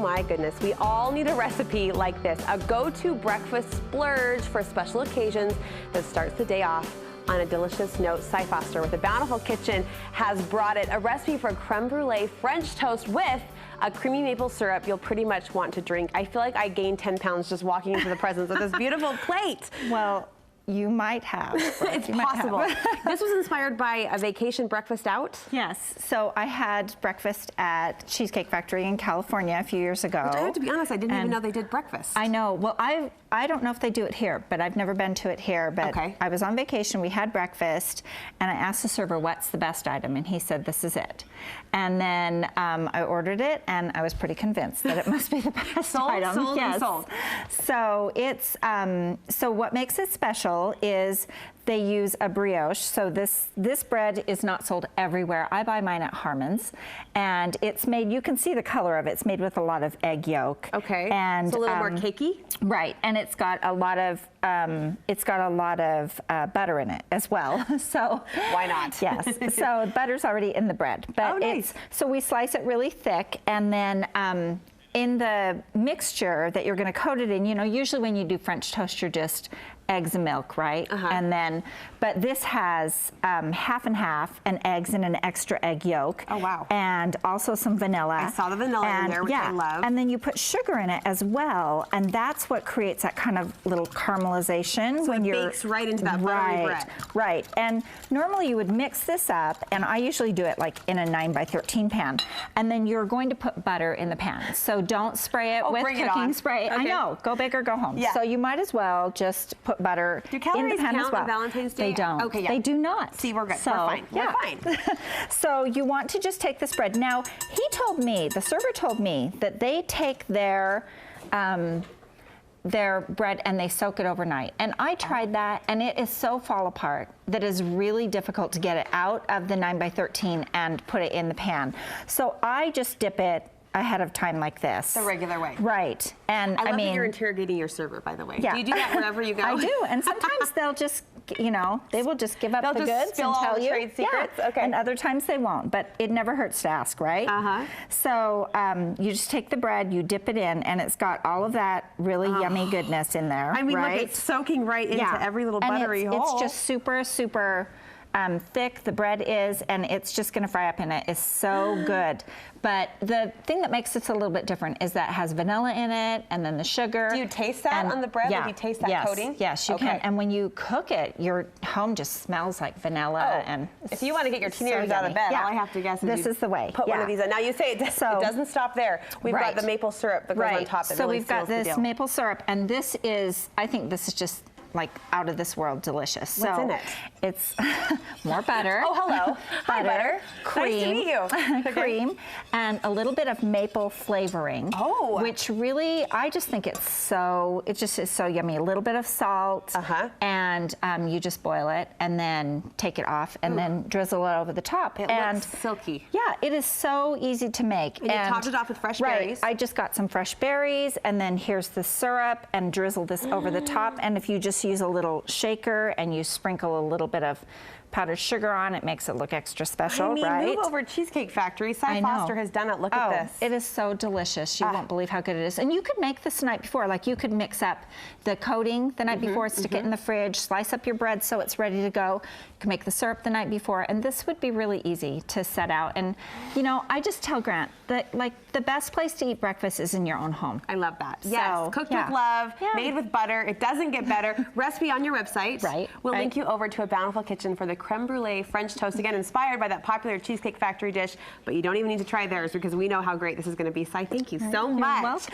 my goodness, we all need a recipe like this, a go-to breakfast splurge for special occasions that starts the day off on a delicious note. Cy Foster with the Bountiful Kitchen has brought it, a recipe for creme brulee French toast with a creamy maple syrup you'll pretty much want to drink. I feel like I gained 10 pounds just walking into the presence of this beautiful plate. Well, you might have. It's possible. This was inspired by a vacation breakfast out? Yes. So I had breakfast at Cheesecake Factory in California a few years ago. Which I have to be honest, I didn't even know they did breakfast. I know. Well, I don't know if they do it here, but I've never been to it here. But okay. I was on vacation, we had breakfast, and I asked the server, what's the best item? And he said, this is it. And then I ordered it, and I was pretty convinced that it must be the best item. Sold, yes. and sold. So it's, so what makes it special is they use a brioche. So this bread is not sold everywhere. I buy mine at Harmon's, and it's made, you can see the color of it. It's made with a lot of egg yolk. Okay. And it's a little more cakey. Right, and it's got a lot of butter in it as well. So why not? Yes. So butter's already in the bread, but oh, nice. So we slice it really thick, and then in the mixture that you're going to coat it in, you know, usually when you do French toast, you're just eggs and milk, right? And then, but this has half and half, and eggs and an extra egg yolk. Oh, wow. And also some vanilla. I saw the vanilla in there, which I love. And then you put sugar in it as well, and that's what creates that kind of little caramelization. So when it you're, bakes right into that buttery bread. Right. And normally you would mix this up, and I usually do it like in a 9x13 pan, and then you're going to put butter in the pan. So don't spray it with cooking spray. Okay. I know, go big or go home. Yeah. So you might as well just put butter in the pan as well. On Valentine's Day? They don't. Okay, yeah. They do not. See, we're good. So, we're fine. Yeah. We're fine. So you want to just take this bread. Now, he told me, the server told me, that they take their bread and they soak it overnight. And I tried that, and it is so fall apart that it's really difficult to get it out of the 9x13 and put it in the pan. So I just dip it ahead of time like this. The regular way. Right. And I mean, that you're interrogating your server, by the way. Yeah. Do you do that wherever you go? I do. And sometimes they'll just, you know, they will just give up the goods and tell you. Trade secrets? Yeah. Okay. And other times they won't, but it never hurts to ask, right? So you just take the bread, you dip it in, and it's got all of that really yummy goodness in there. I mean, look, it's soaking right into every little buttery hole. It's just super, super thick, the bread is, and it's just going to fry up in it. It's so good. But the thing that makes this a little bit different is that it has vanilla in it, and then the sugar. Do you taste that on the bread? Yeah. Do you taste that coating? Yes, you can. And when you cook it, your home just smells like vanilla. And if you want to get your teenagers out of bed, all I have to guess is this is the way. Put one of these in. Now you say it doesn't stop there. We've got the maple syrup that goes on top. So we've got this maple syrup, and this is, I think this is just like out of this world delicious. What's in it? It's more butter. Oh, hello. Hi, butter. Cream. Nice to meet you. Cream, and a little bit of maple flavoring. Oh. Which really, I just think it just is so yummy. A little bit of salt. And you just boil it and then take it off and then drizzle it over the top. It looks silky. Yeah, it is so easy to make. And you topped it off with fresh berries. I just got some fresh berries, and then here's the syrup, and drizzle this over the top. And if you just use a little shaker and you sprinkle a little bit of powdered sugar on, it makes it look extra special, right? Move over Cheesecake Factory. Cy Foster has done it. Look at this. It is so delicious. You won't believe how good it is. And you could make this the night before. Like, you could mix up the coating the night before, stick it in the fridge, slice up your bread so it's ready to go. You can make the syrup the night before, and this would be really easy to set out. And, you know, I just tell Grant that, like, the best place to eat breakfast is in your own home. I love that. Yes, cooked with love, made with butter. It doesn't get better. Recipe on your website. Right. We'll link you over to a Bountiful Kitchen for the creme brulee French toast, again inspired by that popular Cheesecake Factory dish, but you don't even need to try theirs because we know how great this is going to be. Cy, thank you so much. You're welcome.